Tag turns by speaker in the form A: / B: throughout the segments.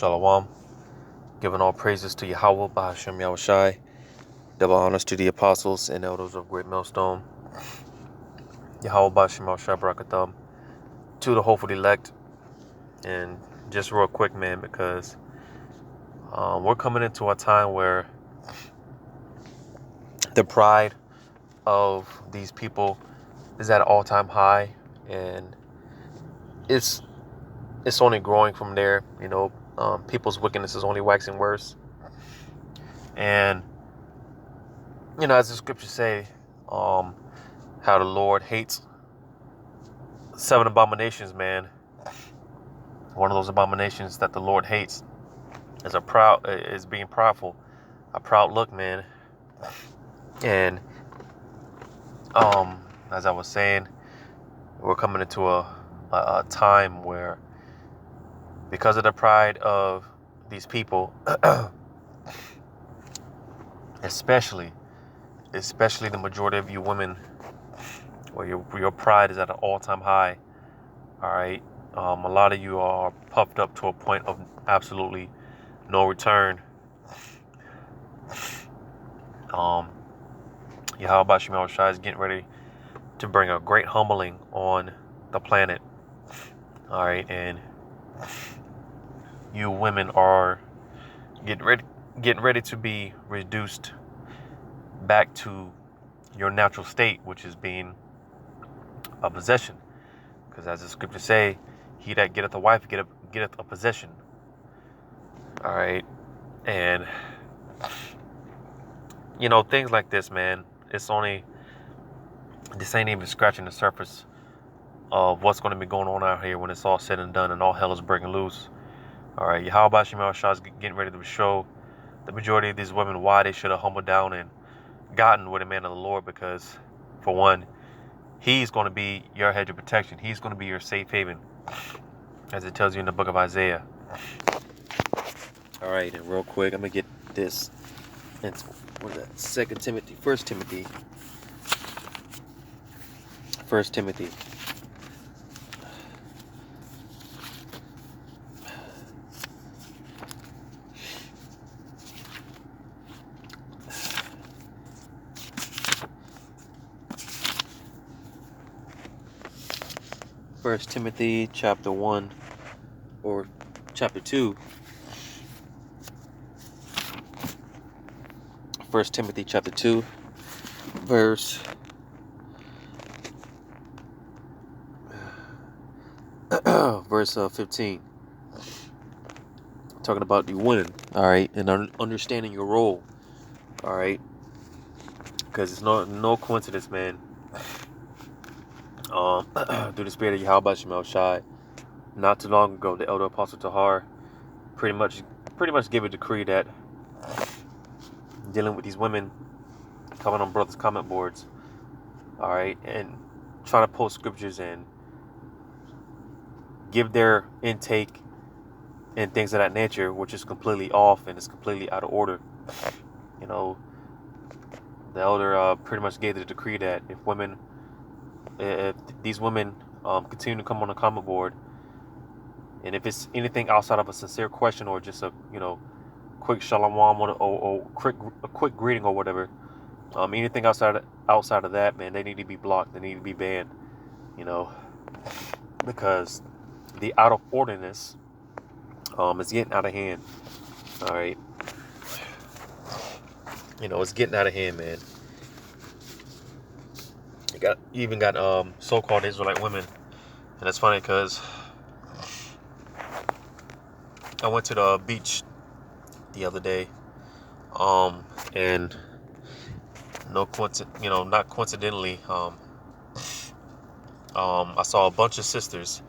A: Shalom. Giving all praises to Yahweh, Bahashem Yahushai. Double honors to the apostles and elders of Great Millstone. Yahweh, Bahashem Yahushai, Barakatham. To the hopeful elect. And just real quick, man, because we're coming into a time where the pride of these people is at an all-time high. And it's only growing from there. People's wickedness is only waxing worse. And as the scriptures say, how the Lord hates 7 abominations, man. One of those abominations that the Lord hates is being proudful, a proud look, man. And as I was saying, we're coming into a time where, because of the pride of these people, especially the majority of you women, where your pride is at an all-time high. All right, a lot of you are puffed up to a point of absolutely no return. Yahweh Bashem Yahushai is getting ready to bring a great humbling on the planet. All right, and you women are getting ready to be reduced back to your natural state, which is being a possession. Because as the scriptures say, he that getteth a wife getteth a possession. All right, and things like this, man. This ain't even scratching the surface of what's going to be going on out here when it's all said and done and all hell is breaking loose. All right, Yahweh Bashem Yahushai is getting ready to show the majority of these women why they should have humbled down and gotten with a man of the Lord, because, for one, he's going to be your hedge of protection. He's going to be your safe haven, as it tells you in the book of Isaiah. All right, and real quick, I'm going to get this. What is that? 2 Timothy. 1 Timothy. 1 Timothy. First Timothy chapter 1 or chapter 2. 1 Timothy chapter 2 verse 15. Talking about the women, all right, and understanding your role, all right, because it's no coincidence, man. Through the spirit of Yahweh Bashem Yahushai, not too long ago, the elder apostle Tahar pretty much gave a decree that dealing with these women coming on brothers' comment boards, all right, and trying to post scriptures and give their intake and things of that nature, which is completely off and is completely out of order. The elder pretty much gave the decree that if these women continue to come on the comment board, and if it's anything outside of a sincere question or just a quick shalom or a quick greeting or whatever, anything outside of that, man, they need to be blocked. They need to be banned. Because the out of orderness is getting out of hand. All right, it's getting out of hand, man. You even got so-called Israelite women, and it's funny because I went to the beach the other day, and not coincidentally, I saw a bunch of sisters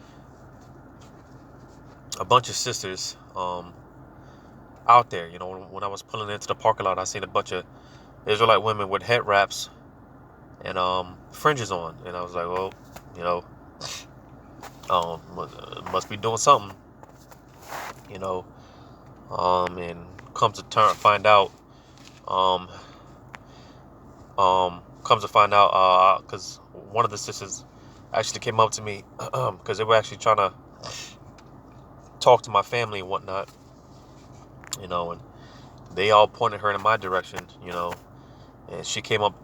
A: out there. When I was pulling into the parking lot, I seen a bunch of Israelite women with head wraps and fringes on, and I was like, well, must be doing something, and comes to find out, because one of the sisters actually came up to me because they were actually trying to talk to my family and whatnot, And they all pointed her in my direction, and she came up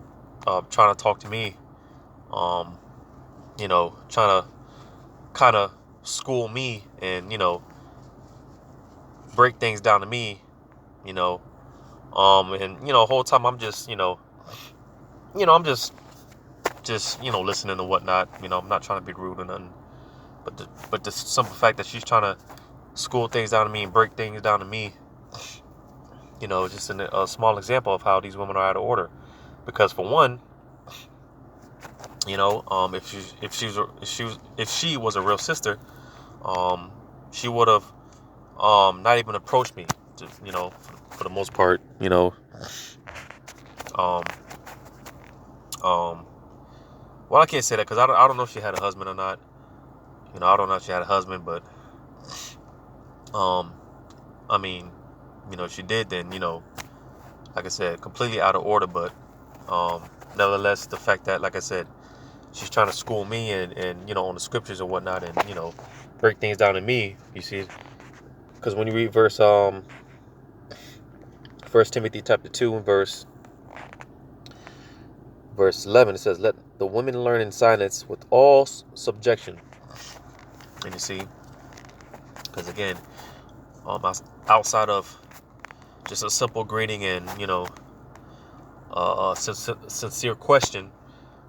A: trying to talk to me, trying to kind of school me and, break things down to me, you know, and, the whole time I'm just, I'm just, listening and whatnot, I'm not trying to be rude or nothing, but the simple fact that she's trying to school things down to me and break things down to me, just a small example of how these women are out of order. Because for one, if she was a real sister, she would have not even approached me, for the most part, um, um, well, I can't say that because I don't know if she had a husband or not. I don't know if she had a husband, but I mean, if she did, then like I said, completely out of order. But nevertheless, the fact that, like I said, she's trying to school me and on the scriptures and whatnot, and break things down to me. You see, because when you read First Timothy chapter 2 and verse 11, it says, "Let the women learn in silence with all subjection." And you see, because again, outside of just a simple greeting and a sincere question,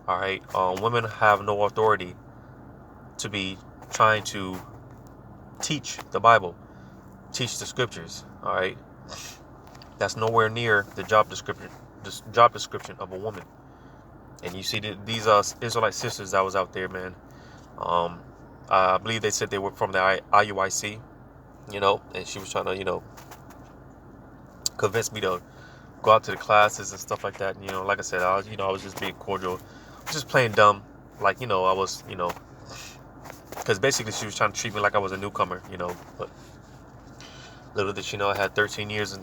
A: all right, women have no authority to be trying to teach the Bible, teach the scriptures. All right, that's nowhere near the job description of a woman. And you see these Israelite sisters that was out there, man. I believe they said they were from the IUIC, and she was trying to, convince me to go out to the classes and stuff like that. And, like I said, I was just being cordial, just playing dumb, like, I was, because basically she was trying to treat me like I was a newcomer, but little did she know I had 13 years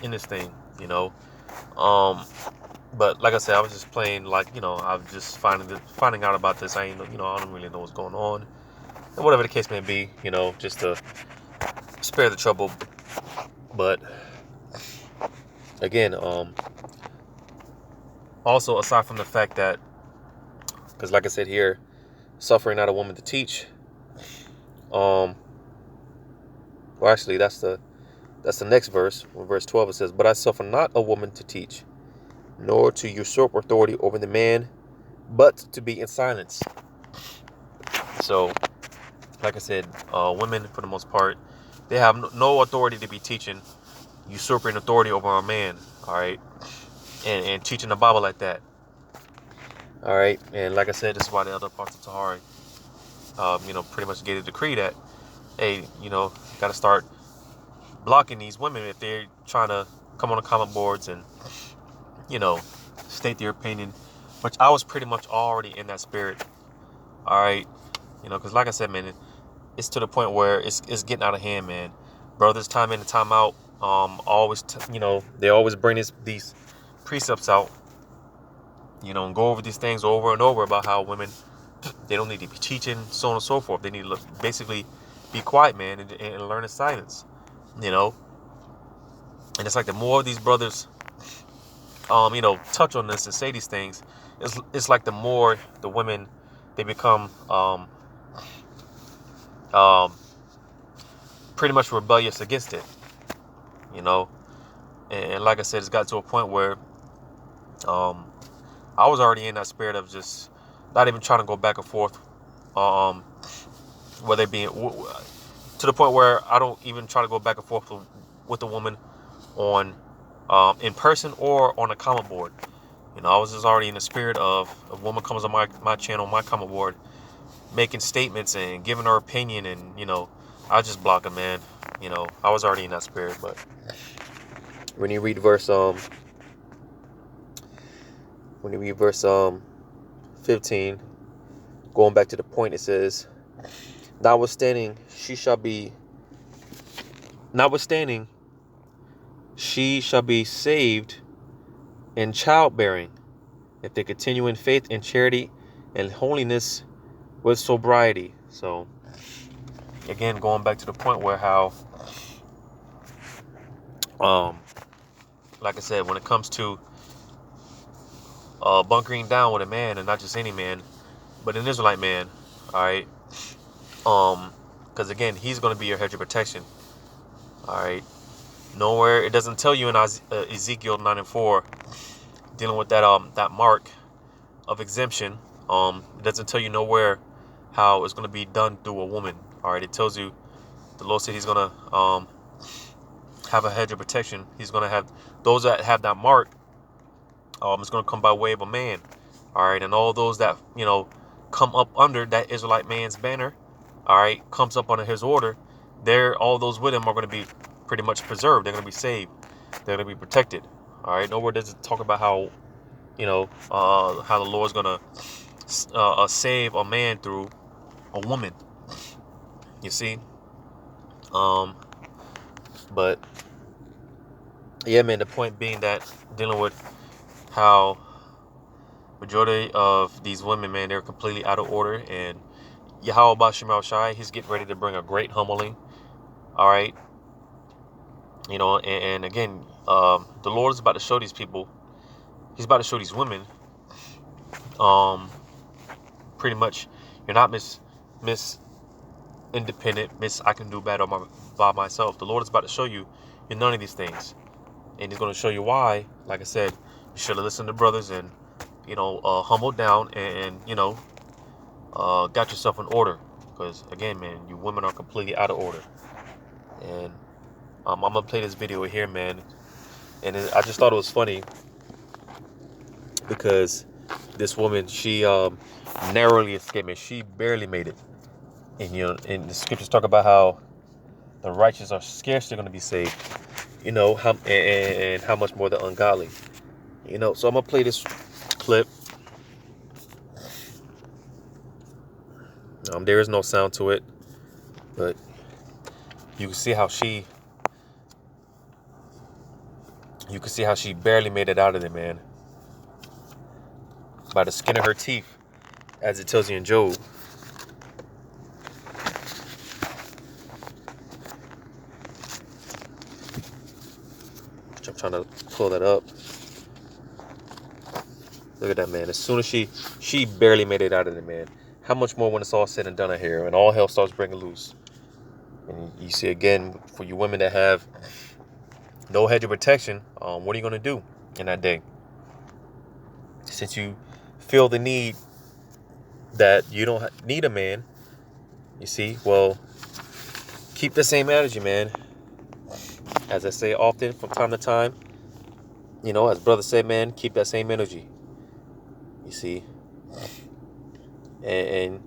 A: in this thing, but like I said, I was just playing like, I was just finding out about this. I don't really know what's going on, and whatever the case may be, just to spare the trouble. But again, also aside from the fact that, because like I said here, suffering not a woman to teach. Well, actually, that's the next verse. In verse 12, it says, "But I suffer not a woman to teach, nor to usurp authority over the man, but to be in silence." So, like I said, women, for the most part, they have no authority to be teaching, usurping authority over a man, all right, and teaching the Bible like that, all right. And like I said, this is why the other parts of Tahari, pretty much get a decree that, hey, got to start blocking these women if they're trying to come on the comment boards and, state their opinion, which I was pretty much already in that spirit, all right, because like I said, man, it's to the point where it's getting out of hand, man. Brothers, time in and time out, always, they always bring these precepts out, and go over these things over and over about how women, they don't need to be teaching, so on and so forth. They need to basically be quiet, man, and learn in silence, And it's like the more of these brothers, touch on this and say these things, it's like the more the women, they become pretty much rebellious against it, And like I said, it's got to a point where I was already in that spirit of just not even trying to go back and forth, whether it be to the point where I don't even try to go back and forth with a woman on in person or on a comment board. I was just already in the spirit of a woman comes on my channel, my comment board, making statements and giving her opinion, and I just block her, man. I was already in that spirit. But when you read verse 15, going back to the point, it says, notwithstanding she shall be saved in childbearing, if they continue in faith and charity and holiness with sobriety. So again, going back to the point where how Um, like I said, when it comes to bunkering down with a man, and not just any man, but an Israelite man, all right. Because again, he's going to be your hedge of protection. All right. Nowhere it doesn't tell you in Ezekiel 9:4, dealing with that mark of exemption. It doesn't tell you nowhere how it's going to be done through a woman. All right. It tells you the Lord said He's going to have a hedge of protection. He's going to have those that have that mark. It's going to come by way of a man. All right. And all those that, come up under that Israelite man's banner, all right, comes up under his order, all those with him are going to be pretty much preserved. They're going to be saved. They're going to be protected. All right. Nowhere does it talk about how, how the Lord's going to save a man through a woman. You see? But yeah, man, the point being that dealing with how majority of these women, man, they're completely out of order, and Yahweh Shemal Shai, he's getting ready to bring a great humbling. All right. And again, the Lord is about to show these people, he's about to show these women, pretty much, you're not miss independent, miss I can do better by myself. The Lord is about to show you you're none of these things. And He's going to show you why. Like I said, you should have listened to brothers and, humbled down and got yourself in order. Because again, man, you women are completely out of order. And I'm going to play this video here, man. And I just thought it was funny because this woman, she narrowly escaped me. She barely made it. And, and the scriptures talk about how the righteous are scarcely going to be saved. And how much more the ungodly. So I'm going to play this clip. There is no sound to it, but you can see how she barely made it out of there, man. By the skin of her teeth, as it tells you in Job. I'm trying to pull that up. Look at that, man. As soon as she barely made it out of there, man. How much more when it's all said and done out here and all hell starts breaking loose? And you see, again, for you women that have no hedge of protection, what are you going to do in that day? Since you feel the need that you don't need a man, you see, well, keep the same energy, man. As I say often from time to time, as brother said, man, keep that same energy. You see? And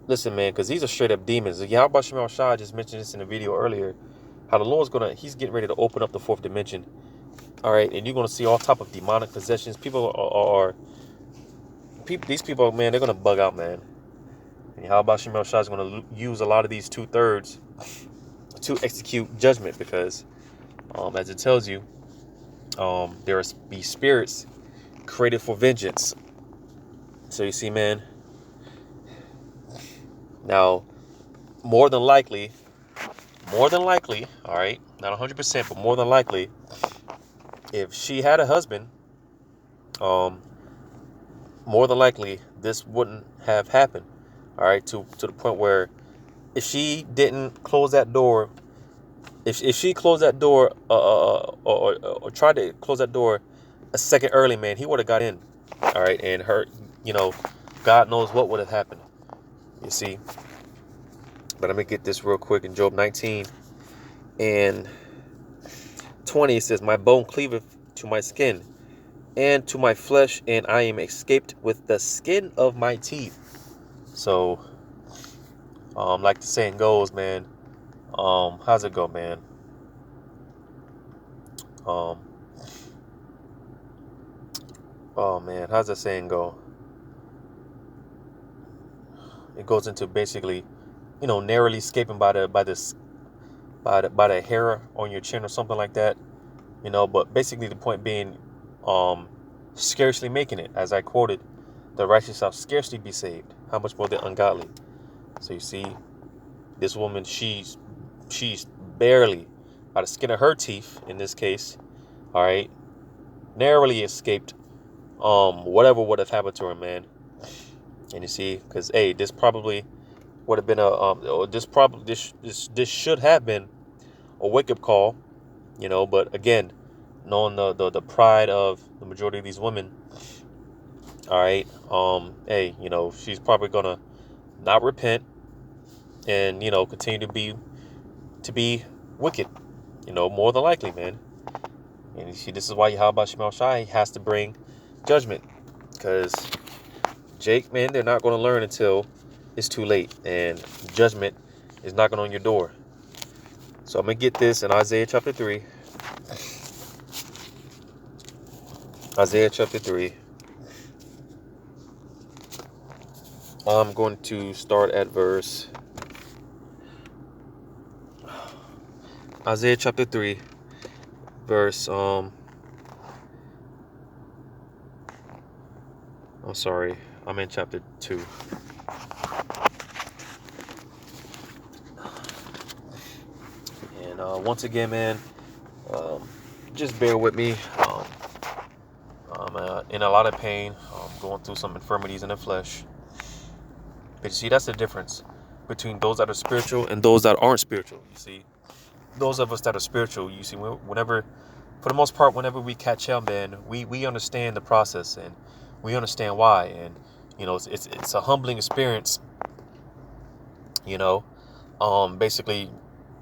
A: listen, man, because these are straight up demons. Yahweh Shemal Shah just mentioned this in a video earlier, how the Lord's he's getting ready to open up the fourth dimension. All right, and you're going to see all type of demonic possessions. These people, man, they're going to bug out, man. And Yahweh Shemal Shah is going to use a lot of these 2/3 to execute judgment because, as it tells you, there be spirits created for vengeance. So you see, man. Now, more than likely, all right, not 100%, but more than likely, if she had a husband, more than likely this wouldn't have happened. All right, to the point where if she didn't close that door, if she closed that door or tried to close that door a second early, man, he would have got in. All right, and her, God knows what would have happened. You see. But I'm going to get this real quick. In Job 19 and 20, it says, my bone cleaveth to my skin and to my flesh, and I am escaped with the skin of my teeth. So, like the saying goes, man, how's it go, man? Oh, man, how's that saying go? It goes into basically, narrowly escaping by the hair on your chin or something like that, but basically the point being, scarcely making it. As I quoted, the righteous shall scarcely be saved. How much more the ungodly? So you see, this woman, she's barely, by the skin of her teeth, in this case, all right, narrowly escaped whatever would have happened to her, man. And you see, because hey, this probably would have been this should have been a wake up call, But again, knowing the pride of the majority of these women, all right, hey, she's probably gonna not repent and continue to be wicked, more than likely, man. And you see, this is why Yahweh Shemel Shai has to bring judgment, because Jake, man, they're not going to learn until it's too late, and judgment is knocking on your door. So I'm going to get this in Isaiah chapter 3. Isaiah chapter 3. I'm going to start at verse... Isaiah chapter 3, verse... I'm sorry. I'm in chapter 2. And once again, man, just bear with me. I'm in a lot of pain. I'm going through some infirmities in the flesh. But you see, that's the difference between those that are spiritual and those that aren't spiritual. You see, those of us that are spiritual, you see, whenever, for the most part, whenever we catch hell, man, we understand the process and we understand why. And, it's a humbling experience, basically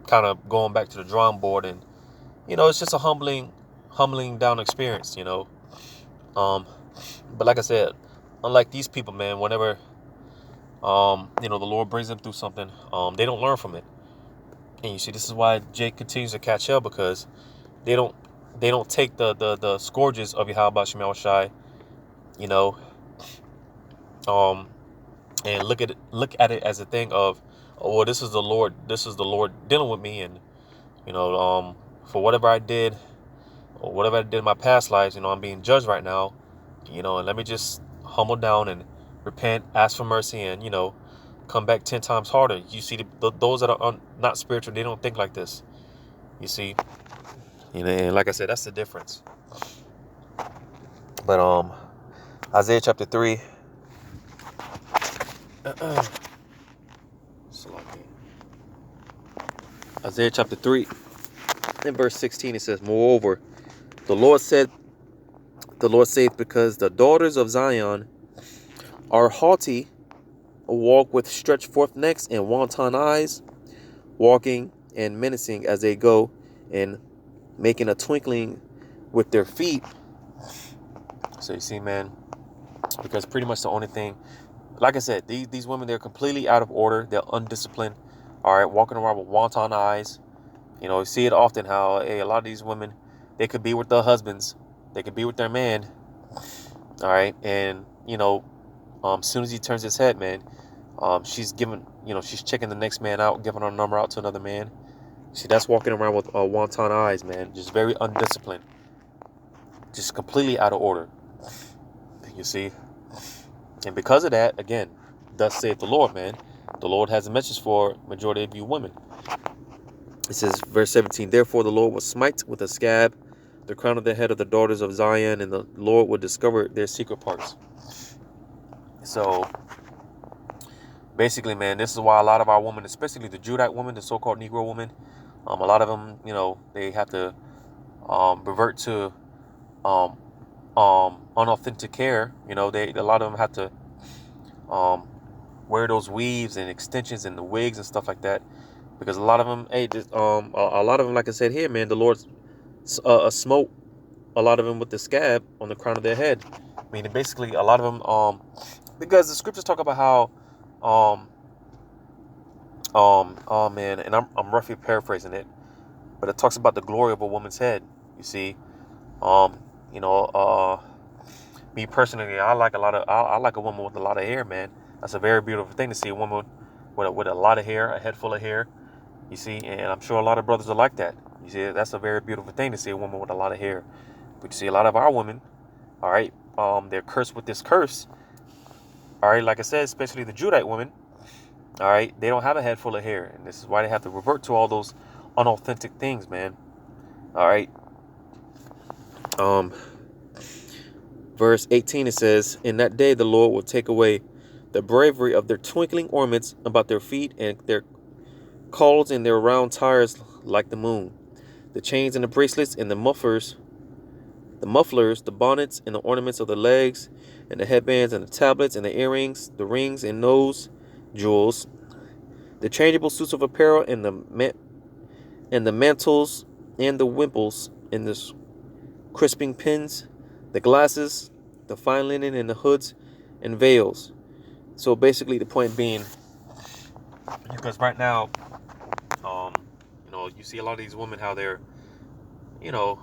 A: kind of going back to the drawing board. And, it's just a humbling down experience, But like I said, unlike these people, man, whenever, the Lord brings them through something, they don't learn from it. And you see, this is why Jake continues to catch hell, because they don't take the scourges of Yahweh Shemel Shai, and look at it as a thing of, oh, well, this is the Lord dealing with me, and for whatever I did or whatever I did in my past lives, I'm being judged right now, and let me just humble down and repent, ask for mercy, and come back 10 times harder. You see, those that are not spiritual, they don't think like this. You see, and like I said, that's the difference. But Isaiah chapter 3. Isaiah chapter 3, in verse 16, it says, "Moreover, the Lord saith, because the daughters of Zion are haughty, walk with stretched forth necks and wanton eyes, walking and menacing as they go, and making a twinkling with their feet." So you see, man, because pretty much the only thing, like I said, these women, they're completely out of order. They're undisciplined. All right, walking around with wanton eyes. You see it often how, hey, a lot of these women, they could be with their husbands. They could be with their man. All right. And, as soon as he turns his head, man, she's she's checking the next man out, giving her number out to another man. See, that's walking around with wanton eyes, man. Just very undisciplined. Just completely out of order. You see? And because of that, again, thus saith the Lord, man. The Lord has a message for majority of you women. It says, verse 17, "Therefore the Lord will smite with a scab the crown of the head of the daughters of Zion, and the Lord will discover their secret parts." So basically, man, this is why a lot of our women, especially the Judite women, the so-called Negro women, a lot of them, they have to revert to unauthentic hair. A lot of them have to wear those weaves and extensions and the wigs and stuff like that, because a lot of them, a lot of them, like I said here, man, the Lord smote a lot of them with the scab on the crown of their head. Meaning, basically, a lot of them, because the scriptures talk about how, oh man, and I'm roughly paraphrasing it, but it talks about the glory of a woman's head. You see, me personally, I like a woman with a lot of hair, man. That's a very beautiful thing to see, a woman with a lot of hair, a head full of hair. You see, and I'm sure a lot of brothers are like that. You see, that's a very beautiful thing to see, a woman with a lot of hair. But you see, a lot of our women, all right, they're cursed with this curse. All right, like I said, especially the Judite women, all right, they don't have a head full of hair, and this is why they have to revert to all those unauthentic things, man. All right. Verse 18, it says, "In that day the Lord will take away the bravery of their twinkling ornaments about their feet, and their collars and their round tires like the moon, the chains and the bracelets and the mufflers, the bonnets and the ornaments of the legs, and the headbands and the tablets and the earrings, the rings and nose jewels, the changeable suits of apparel and the mantles and the wimples and the crisping pins, the glasses, the fine linen and the hoods and veils." So basically, the point being, because right now, you see a lot of these women, how they're, you know,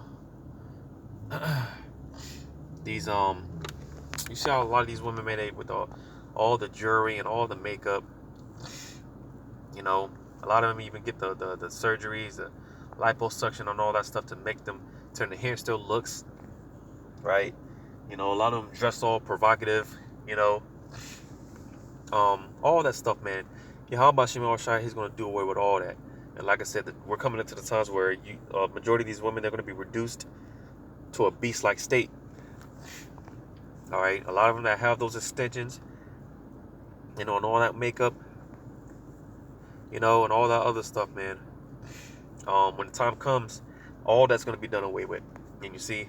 A: these you see how a lot of these women made with all the jewelry and all the makeup. A lot of them even get the surgeries, the liposuction and all that stuff to make them turn the hair still looks right. A lot of them dress all provocative. All that stuff, man. How about Shemal Shai? He's going to do away with all that. And like I said, we're coming into the times where majority of these women, they're going to be reduced to a beast-like state. All right, a lot of them that have those extensions, and all that makeup, and all that other stuff, man. When the time comes, all that's going to be done away with. And you see,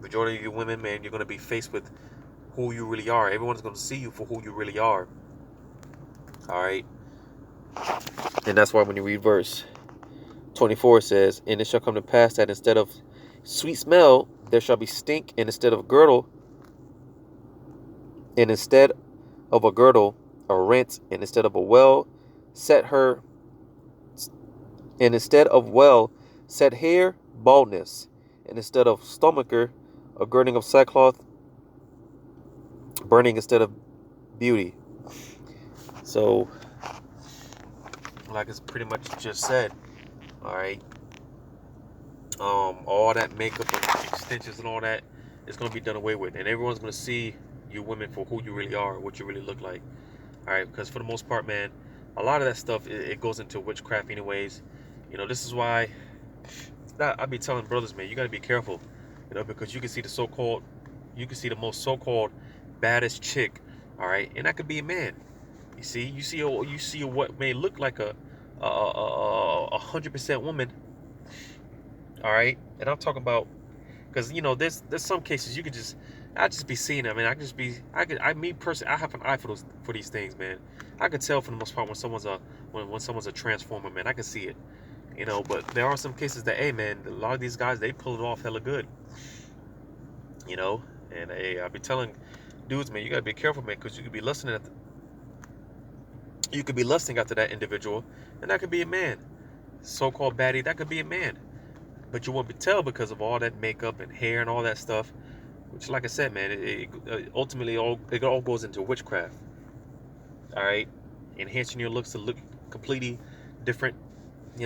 A: majority of you women, man, you're going to be faced with who you really are. Everyone's going to see you for who you really are. All right. And that's why when you read verse 24, it says, "And it shall come to pass that instead of sweet smell, there shall be stink, and instead of a girdle, a rent, and instead of a well, set hair, baldness, and instead of stomacher, a girding of sackcloth, burning instead of beauty." So, like it's pretty much just said, all right, all that makeup and extensions and all that is going to be done away with, and everyone's going to see you women for who you really are, what you really look like. All right, because for the most part, man, a lot of that stuff, it goes into witchcraft anyways. This is why I be telling brothers, man, you got to be careful, because you can see the most so-called baddest chick, all right, and that could be a man. You see what may look like a 100% woman, all right, and I'm talking about, because there's some cases I just be seeing. I mean, me personally, I have an eye for these things, man. I could tell for the most part when someone's a transformer, man. I can see it, But there are some cases that, hey, man, a lot of these guys, they pull it off hella good, And hey, I be telling dudes, man, you gotta be careful, man, because you could be lusting after that individual, and that could be a man. So-called baddie, that could be a man, but you won't be tell because of all that makeup and hair and all that stuff. Which, like I said, man, it ultimately it all goes into witchcraft. All right, enhancing your looks to look completely different.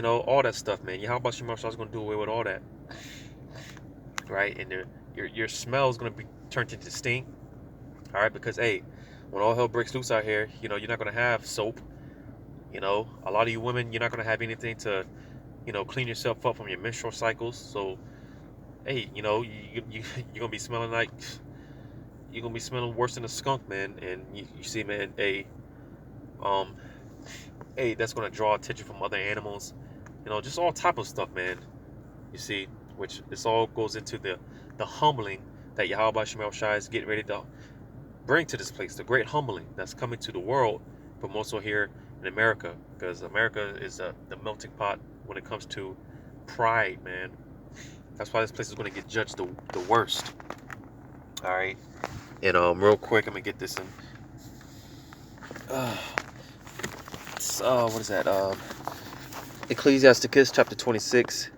A: All that stuff, man. How about your martial arts going to do away with all that? Right, and your smell is going to be turned into stink. All right, because hey, when all hell breaks loose out here, you're not going to have soap. A lot of you women, you're not going to have anything to, clean yourself up from your menstrual cycles. So, hey, you're gonna be smelling worse than a skunk, man. And you see, man, hey, that's gonna draw attention from other animals, just all type of stuff, man. You see, which this all goes into the humbling that Yahweh Shemel Shai is getting ready to bring to this place, the great humbling that's coming to the world, but more so here in America, because America is the melting pot when it comes to pride, man. That's why this place is going to get judged the worst. All right. And real quick, I'm going to get this in. What is that? Ecclesiasticus chapter 26.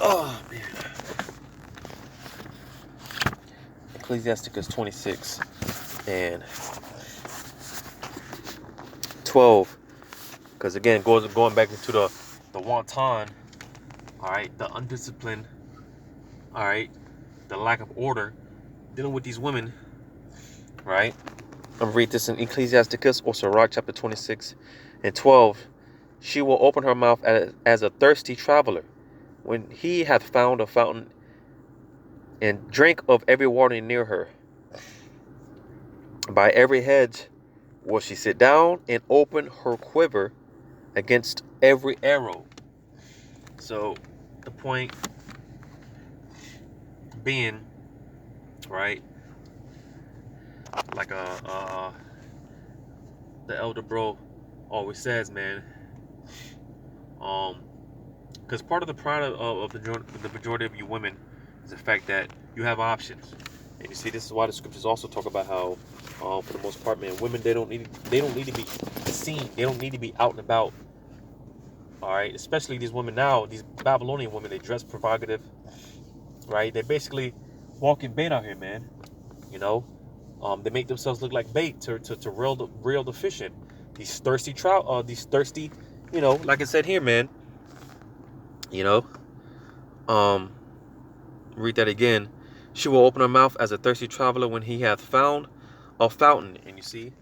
A: Oh, man. Ecclesiasticus 26 and 12. Because again, going back into the wanton, all right, the undisciplined, all right, the lack of order, dealing with these women, right? I'm going to read this in Ecclesiasticus or Sirach chapter 26 and 12. "She will open her mouth as a thirsty traveler, when he hath found a fountain, and drank of every water near her. By every hedge will she sit down, and open her quiver against every arrow. So the point being, right, like the elder bro always says, man, because part of the pride of the majority of you women is the fact that you have options. And you see, this is why the scriptures also talk about how, for the most part, man, women, they don't need to be seen. They don't need to be out and about. All right, especially these women now, these Babylonian women, they dress provocative, right? They basically walking bait out here, man. You know, they make themselves look like bait to reel the fish in. These thirsty trout, you know, like I said here, man. You know, read that again. She will open her mouth as a thirsty traveler when he hath found a fountain. And you see,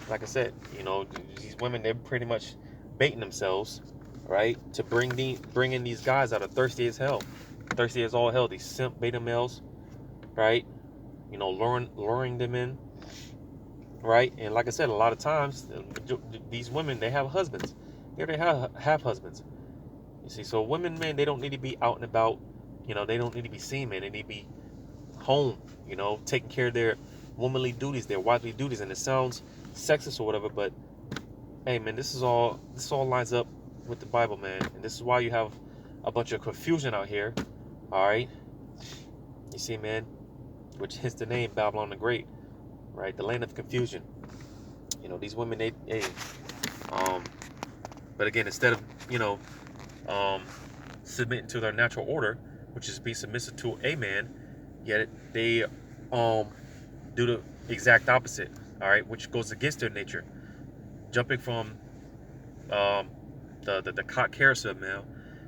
A: like I said, you know, these women, they're pretty much baiting themselves, right, to bring in these guys that are thirsty as hell, thirsty as all hell. These simp beta males, right? You know, luring them in, right? And like I said, a lot of times these women, they have husbands. Here they have husbands. You see, so women, man, they don't need to be out and about. You know, they don't need to be seen, man. They need to be home, you know, taking care of their womanly duties, their wifely duties. And it sounds sexist or whatever, but hey, man, this all lines up with the Bible, man. And this is why you have a bunch of confusion out here. All right, you see, man, which hence the name Babylon the Great, right? The land of confusion. You know, these women, but again, instead of, you know, submitting to their natural order, which is be submissive to a man, yet they do the exact opposite, all right, which goes against their nature, jumping from the cock carousel,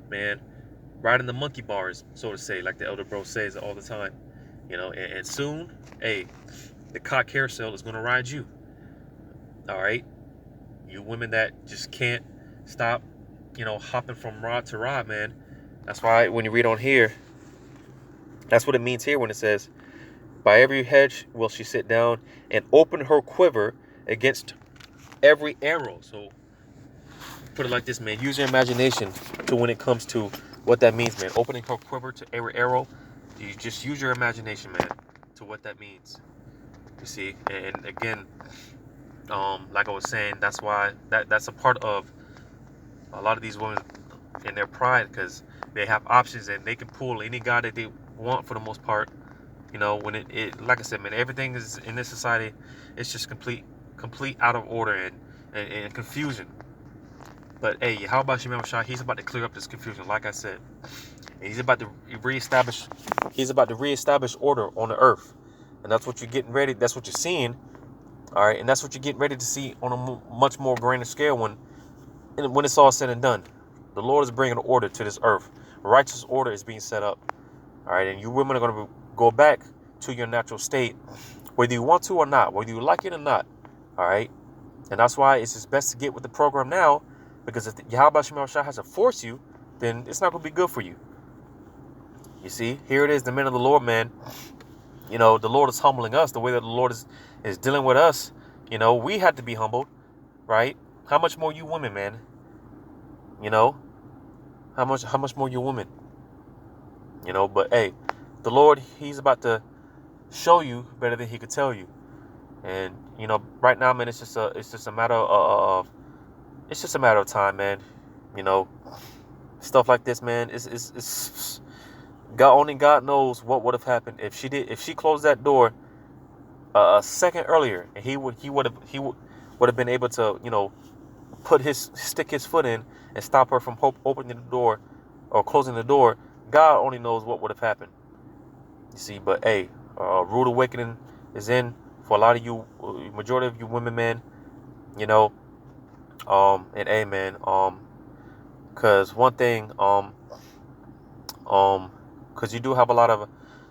A: man, riding the monkey bars, so to say, like the elder bro says all the time, you know, and soon, hey, the cock carousel is going to ride you, all right? You women that just can't stop, you know, hopping from rod to rod, man. That's why when you read on here, that's what it means here when it says, by every hedge will she sit down, and open her quiver against every arrow. So put it like this, man. Use your imagination to when it comes to what that means, man. Opening her quiver to every arrow. You just use your imagination, man, to what that means. You see, and again, like I was saying, that's why that's a part of a lot of these women in their pride, because they have options and they can pull any guy that they want for the most part. You know, when it like I said, man, everything is in this society, it's just complete out of order and confusion. But hey, how about Shemel Shah? He's about to clear up this confusion, like I said. And he's about to reestablish order on the earth. And that's what you're getting ready, that's what you're seeing. All right, and that's what you're getting ready to see on a much more grander scale when it's all said and done. The Lord is bringing order to this earth. Righteous order is being set up. All right, and you women are going to go back to your natural state, whether you want to or not, whether you like it or not. All right, and that's why it's just best to get with the program now, because if Yahweh Shemel Shah has to force you, then it's not going to be good for you. You see, here it is, the men of the Lord, man. You know, the Lord is humbling us the way that the Lord is dealing with us. You know, we had to be humbled, right? How much more you women, man? You know, how much more you women? You know, but hey, the Lord, he's about to show you better than he could tell you. And, you know, right now, man, it's just a matter of time, man. You know, stuff like this, man, it's only God knows what would have happened if she closed that door a second earlier, and he would have been able to, you know, stick his foot in and stop her from opening the door or closing the door. God only knows what would have happened. You see, but hey, rude awakening is in for a lot of you, majority of you women, man. You know, and hey, man, cause one thing, cause you do have a lot of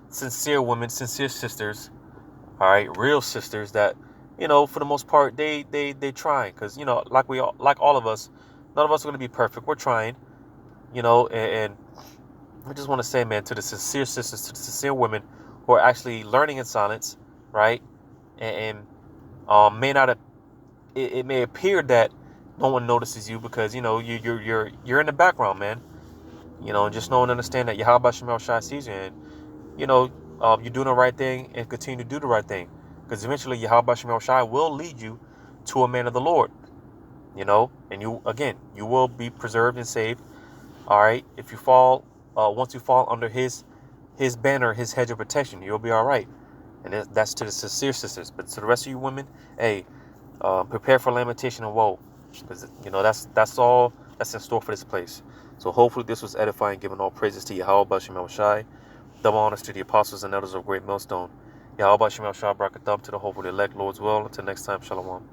A: sincere women, sincere sisters, all right, real sisters that, you know, for the most part, they trying, cause, you know, like all of us, none of us are gonna be perfect. We're trying, you know, and I just want to say, man, to the sincere sisters, to the sincere women who are actually learning in silence, right? And may not have, it may appear that no one notices you because you're in the background, man. Just know and understand that Yahweh Shemel Shai sees you, and you're doing the right thing and continue to do the right thing, because eventually Yahweh Shemel Shai will lead you to a man of the Lord. And you will be preserved and saved. All right, if you fall, once you fall under his banner, his hedge of protection, you'll be all right. And that's to the sincere sisters. But to the rest of you women, hey, prepare for lamentation and woe, because that's all that's in store for this place. So hopefully this was edifying, giving all praises to Yahweh Bashem El Shai, double honors to the apostles and elders of Great Millstone. Yahweh Bashem El Shai, Brakatham to the hope of the elect, Lord's will. Until next time, Shalom.